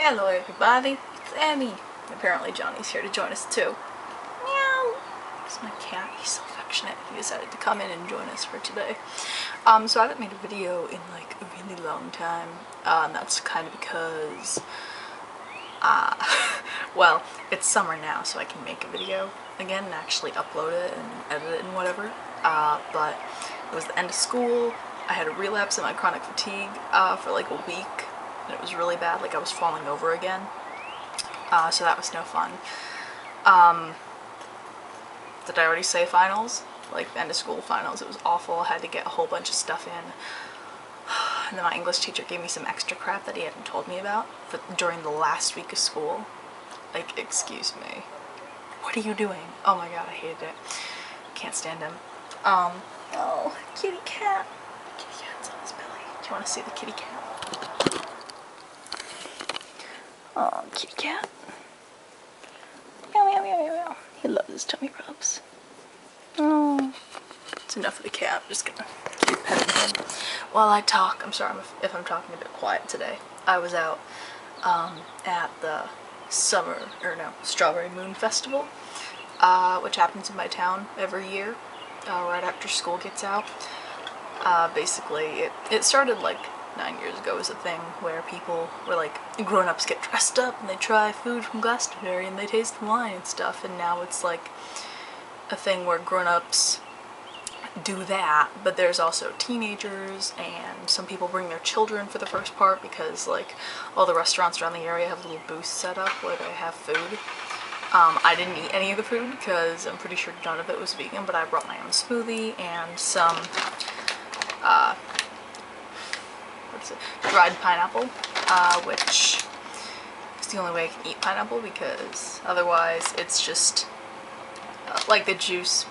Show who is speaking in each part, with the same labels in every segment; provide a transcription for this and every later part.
Speaker 1: Hello everybody, it's Annie. Apparently Johnny's here to join us too. Meow! It's my cat, he's so affectionate. He decided to come in and join us for today. So I haven't made a video in like a really long time. And that's kind of because, well, it's summer now, so I can make a video again and actually upload it and edit it and whatever. But it was the end of school. I had a relapse in my chronic fatigue for like a week. And it was really bad, like I was falling over again, so that was no fun. Did I already say finals? Like end of school finals, it was awful. I had to get a whole bunch of stuff in, and then my English teacher gave me some extra crap that he hadn't told me about during the last week of school. Like, excuse me, what are you doing? Oh my god, I hated it. Can't stand him. Oh, kitty cat. Kitty cat's on his belly. Do you want to see the kitty cat? Oh, kitty cat. Meow, meow, meow, meow, meow. He loves his tummy rubs. Oh. It's enough of the cat. I'm just gonna keep petting him while I talk. I'm sorry if I'm talking a bit quiet today. I was out at the Strawberry Moon Festival, which happens in my town every year, right after school gets out. Basically, it started like 9 years ago as a thing where people were like, grown-ups get dressed up and they try food from Glastonbury and they taste the wine and stuff, and now it's like a thing where grown-ups do that, but there's also teenagers and some people bring their children for the first part because like all the restaurants around the area have little booths set up where they have food. I didn't eat any of the food because I'm pretty sure none of it was vegan, but I brought my own smoothie and some dried pineapple, which is the only way I can eat pineapple because otherwise it's just like the juice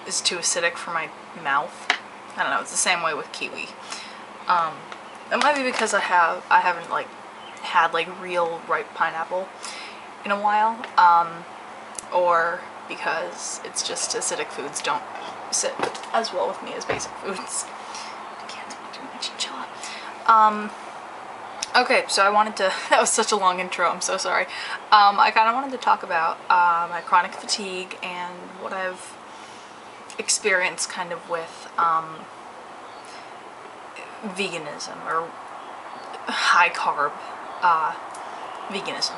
Speaker 1: is too acidic for my mouth. I don't know, it's the same way with kiwi. It might be because I haven't like had like real ripe pineapple in a while, or because it's just acidic foods don't sit as well with me as basic foods. I can't talk too much, chinchilla. Okay, so I wanted to, that was such a long intro, I'm so sorry. I kind of wanted to talk about my chronic fatigue and what I've experienced kind of with veganism or high carb veganism.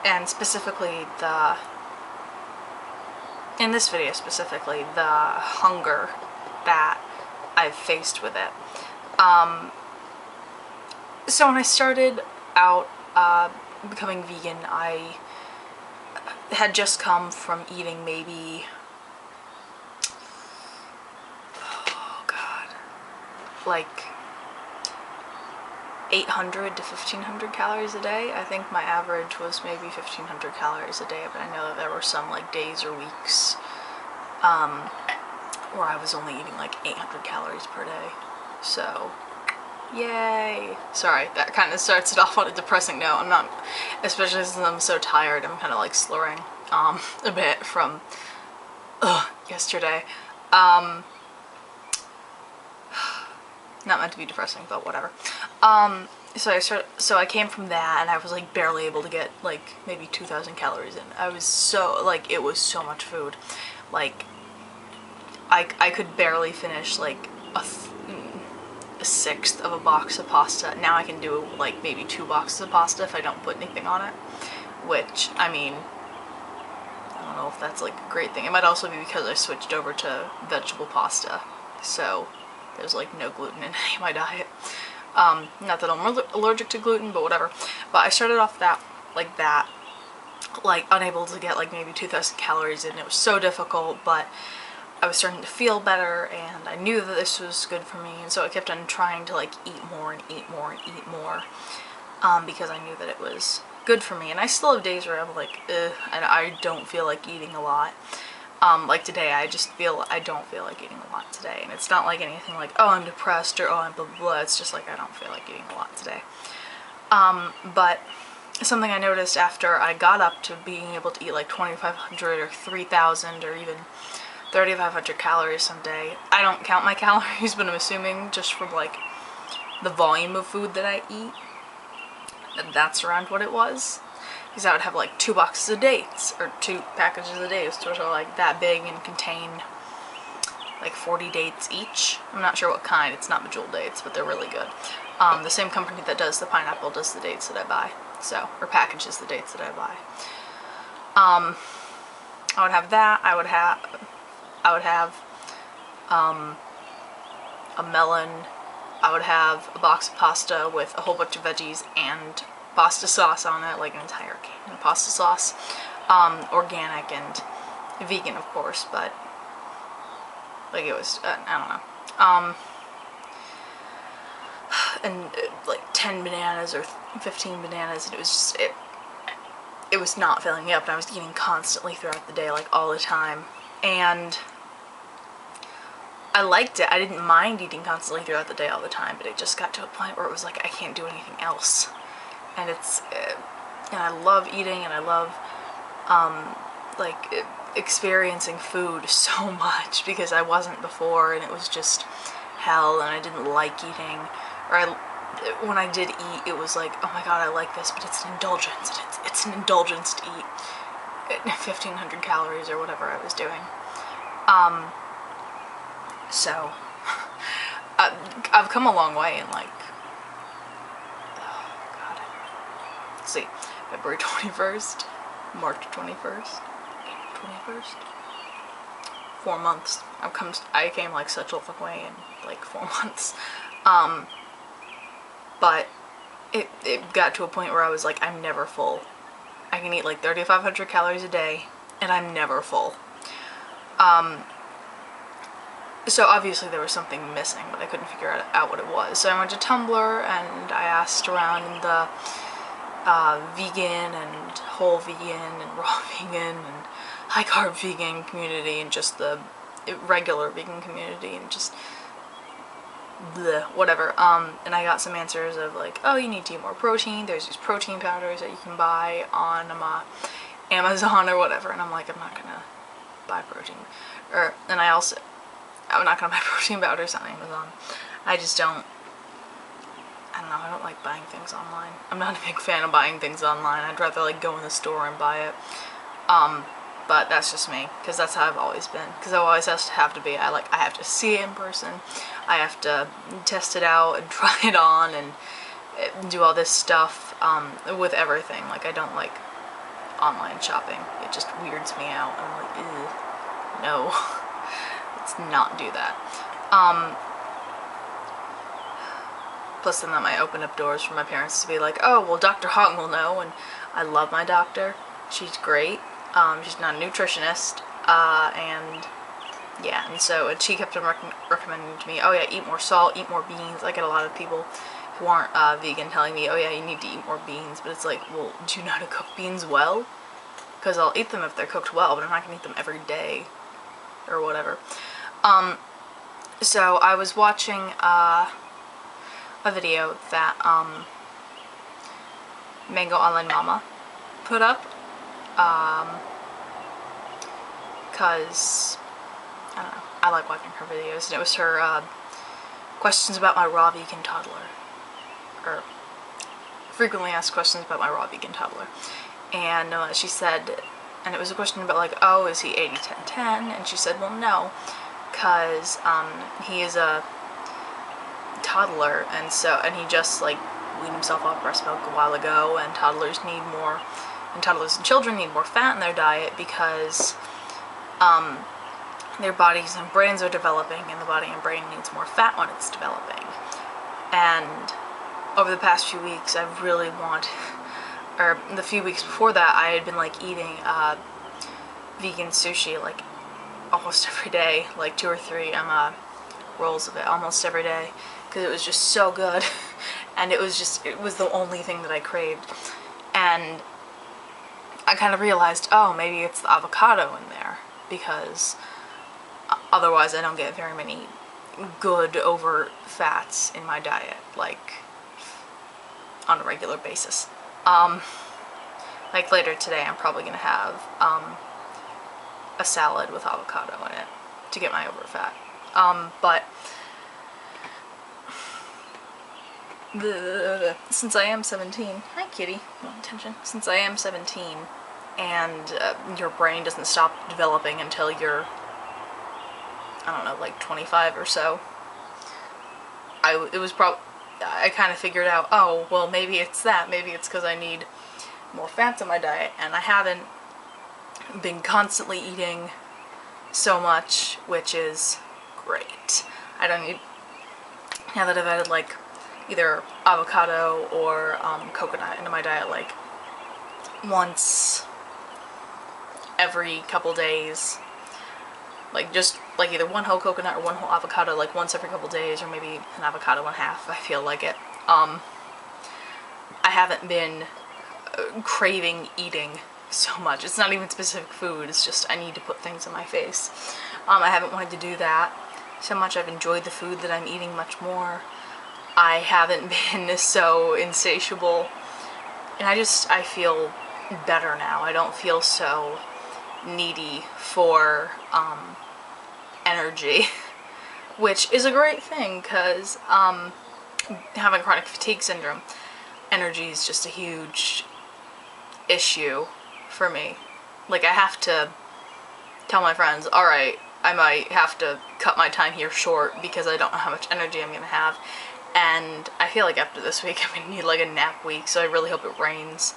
Speaker 1: And specifically in this video specifically, the hunger that I've faced with it. So when I started out becoming vegan, I had just come from eating maybe, oh god, like 800 to 1500 calories a day. I think my average was maybe 1500 calories a day, but I know that there were some like days or weeks where I was only eating like 800 calories per day. So, yay! Sorry, that kind of starts it off on a depressing note. I'm not, especially since I'm so tired, I'm kind of like slurring a bit from yesterday. Not meant to be depressing, but whatever. So I came from that and I was like barely able to get like maybe 2000 calories in. I was so, like, it was so much food. Like, I could barely finish like a sixth of a box of pasta. Now I can do like maybe 2 boxes of pasta if I don't put anything on it, which, I mean, I don't know if that's like a great thing. It might also be because I switched over to vegetable pasta, so there's like no gluten in any of my diet. Not that I'm allergic to gluten, but whatever. But I started off like unable to get like maybe 2000 calories in. It was so difficult, but I was starting to feel better and I knew that this was good for me, and so I kept on trying to like eat more and eat more and eat more, because I knew that it was good for me. And I still have days where I'm like, and I don't feel like eating a lot. Like today, I don't feel like eating a lot today, and it's not like anything like, oh, I'm depressed or oh, I'm blah blah blah. It's just like I don't feel like eating a lot today. But something I noticed after I got up to being able to eat like 2500 or 3000 or even 3,500 calories someday. I don't count my calories, but I'm assuming just from like the volume of food that I eat, and that's around what it was. Because I would have like 2 boxes of dates, or 2 packages of dates, which are like that big and contain like 40 dates each. I'm not sure what kind, it's not Bejeweled dates, but they're really good. The same company that does the pineapple does the dates that I buy, so, or packages the dates that I buy. I would have that. I would have a melon. I would have a box of pasta with a whole bunch of veggies and pasta sauce on it, like an entire can of pasta sauce. Organic and vegan, of course, but like it was, I don't know. And like 10 bananas or 15 bananas, and it was just, it was not filling me up, and I was eating constantly throughout the day, like all the time. And I liked it. I didn't mind eating constantly throughout the day all the time, but it just got to a point where it was like I can't do anything else. And it's, and I love eating, and I love, like, experiencing food so much, because I wasn't before, and it was just hell, and I didn't like eating, or when I did eat, it was like, oh my god, I like this, but it's an indulgence, and it's an indulgence to eat 1,500 calories or whatever I was doing. So, I've come a long way in, like, oh god, let's see, February 21st, March 21st, 21st, 4 months. I came like such a long way in like 4 months. But it got to a point where I was like, I'm never full. I can eat like 3,500 calories a day, and I'm never full. So obviously there was something missing, but I couldn't figure out what it was. So I went to Tumblr, and I asked around in the vegan and whole vegan and raw vegan and high carb vegan community, and just the regular vegan community, and just bleh, whatever. And I got some answers of like, oh, you need to eat more protein. There's these protein powders that you can buy on Amazon or whatever. And I'm like, I'm not gonna buy protein. I'm not gonna buy protein powders on Amazon. I just don't. I don't know. I don't like buying things online. I'm not a big fan of buying things online. I'd rather like go in the store and buy it. But that's just me, because that's how I've always been. Because I always have to be. I have to see it in person. I have to test it out and try it on and do all this stuff with everything. Like, I don't like online shopping. It just weirds me out. I'm like, ew, no, let's not do that. Plus then that might open up doors for my parents to be like, oh, well, Dr. Hong will know, and I love my doctor. She's great. She's not a nutritionist, and yeah, and so she kept on recommending to me, oh yeah, eat more salt, eat more beans. I get a lot of people who aren't vegan telling me, oh yeah, you need to eat more beans, but it's like, well, do you know how to cook beans well? Because I'll eat them if they're cooked well, but I'm not going to eat them every day, or whatever. So I was watching a video that Mango Online Mama put up, because, I don't know, I like watching her videos, and it was her questions about my raw vegan toddler, or frequently asked questions about my raw vegan toddler, and she said, and it was a question about like, oh, is he 80-10-10, and she said, well, no, because he is a toddler, and he just like weaned himself off breast milk a while ago, and toddlers and children need more fat in their diet because their bodies and brains are developing, and the body and brain needs more fat when it's developing. And over the past few weeks, or the few weeks before that, I had been like eating vegan sushi like almost every day, like 2 or 3 rolls of it almost every day, because it was just so good. And it was the only thing that I craved. And I kind of realized, oh, maybe it's the avocado in there, because otherwise I don't get very many good over fats in my diet, like on a regular basis. Like later today, I'm probably gonna have a salad with avocado in it to get my over fat. But since I am 17, hi kitty, no attention, since I am 17, and your brain doesn't stop developing until you're, I don't know, like 25 or so, I kind of figured out, oh, well, maybe it's that, maybe it's because I need more fats in my diet, and I haven't been constantly eating so much, which is great. I don't need, now that I've added like either avocado or coconut into my diet like once every couple days, like just like either one whole coconut or one whole avocado like once every couple days, or maybe an avocado and a half if I feel like it. I haven't been craving eating so much. It's not even specific food, it's just I need to put things in my face. I haven't wanted to do that so much. I've enjoyed the food that I'm eating much more. I haven't been so insatiable, and I feel better now. I don't feel so needy for energy, which is a great thing, because having chronic fatigue syndrome, energy is just a huge issue for me. Like, I have to tell my friends, alright, I might have to cut my time here short because I don't know how much energy I'm gonna have. And I feel like after this week I'm gonna need like a nap week, so I really hope it rains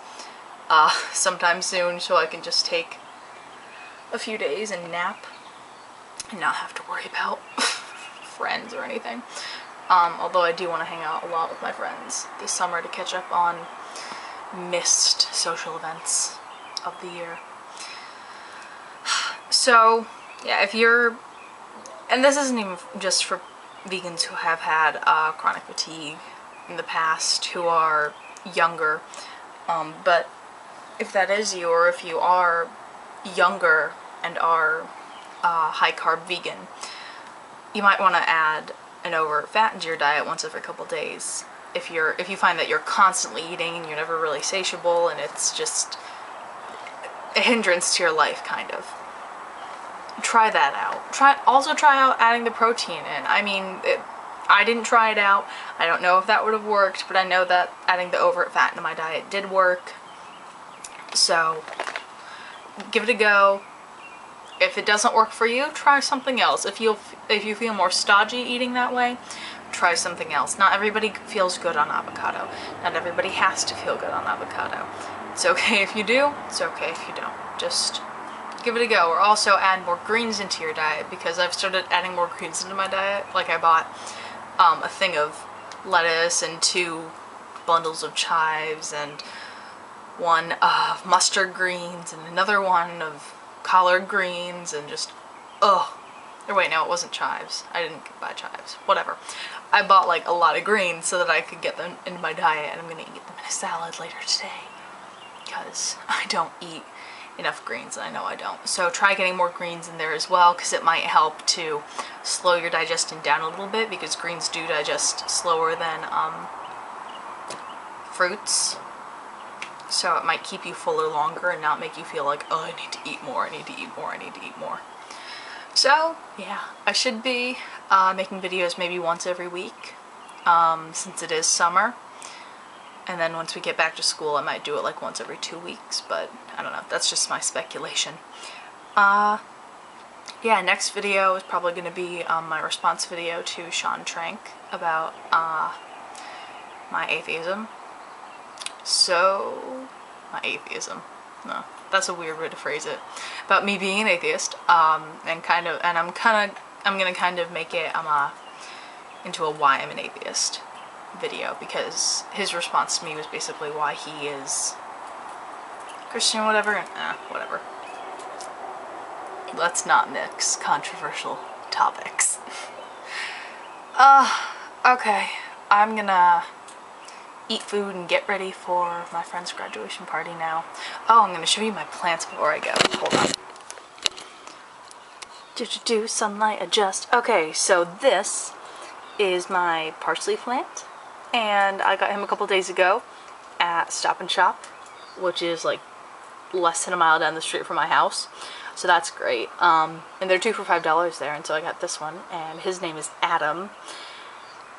Speaker 1: sometime soon so I can just take a few days and nap and not have to worry about friends or anything. Although I do want to hang out a lot with my friends this summer to catch up on missed social events of the year. So yeah, if you're, and this isn't even just for vegans who have had chronic fatigue in the past, who are younger, but if that is you, or if you are younger and are high carb vegan, you might want to add an overt fat into your diet once every couple days. If you find that you're constantly eating and you're never really satiable and it's just a hindrance to your life, kind of, try that out. Also try out adding the protein in. I mean, I didn't try it out. I don't know if that would have worked, but I know that adding the overt fat into my diet did work. So give it a go. If it doesn't work for you, try something else. If you feel more stodgy eating that way, try something else. Not everybody feels good on avocado. Not everybody has to feel good on avocado. It's okay if you do, it's okay if you don't. Just give it a go. Or also add more greens into your diet, because I've started adding more greens into my diet. Like, I bought a thing of lettuce and 2 bundles of chives and one of mustard greens and another one of collard greens, and just, or wait, no, it wasn't chives. I didn't buy chives. Whatever. I bought like a lot of greens so that I could get them into my diet, and I'm gonna eat them in a salad later today, because I don't eat enough greens, and I know I don't. So try getting more greens in there as well, because it might help to slow your digestion down a little bit, because greens do digest slower than fruits. So it might keep you fuller longer and not make you feel like, oh, I need to eat more, I need to eat more, I need to eat more. So yeah, I should be making videos maybe once every week, since it is summer. And then once we get back to school, I might do it like once every 2 weeks, but I don't know, that's just my speculation. Yeah, next video is probably going to be my response video to Sean Trank about my atheism. So, my atheism, no, that's a weird way to phrase it, about me being an atheist, and I'm gonna kind of make it into a why I'm an atheist video, because his response to me was basically why he is Christian, whatever, whatever. Let's not mix controversial topics. Okay, I'm gonna eat food and get ready for my friend's graduation party now. Oh, I'm gonna show you my plants before I go. Hold on. Do sunlight adjust. Okay, so this is my parsley plant, and I got him a couple days ago at Stop and Shop, which is like less than a mile down the street from my house. So that's great. And they're 2 for $5 there, and so I got this one, and his name is Adam.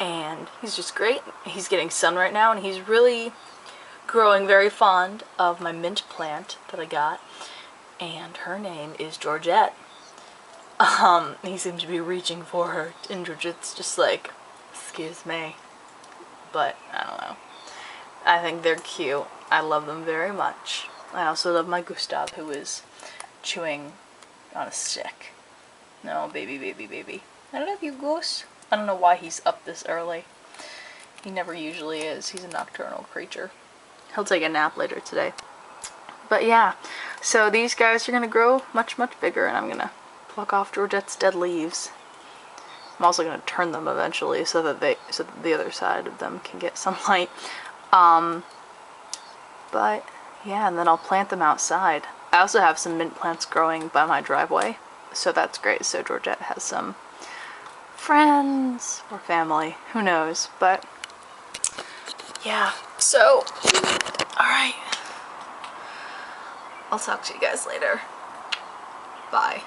Speaker 1: and he's just great. He's getting sun right now, and he's really growing very fond of my mint plant that I got, and her name is Georgette. He seems to be reaching for her, and Georgette's just like, excuse me, but I don't know. I think they're cute. I love them very much. I also love my Gustav, who is chewing on a stick. No, baby, baby, baby. I love you, Goose. I don't know why he's up this early. He never usually is. He's a nocturnal creature. He'll take a nap later today. But yeah, so these guys are going to grow much, much bigger, and I'm going to pluck off Georgette's dead leaves. I'm also going to turn them eventually so that the other side of them can get sunlight. But yeah, and then I'll plant them outside. I also have some mint plants growing by my driveway, so that's great. So Georgette has some friends or family, who knows, but yeah. So, alright, I'll talk to you guys later. Bye.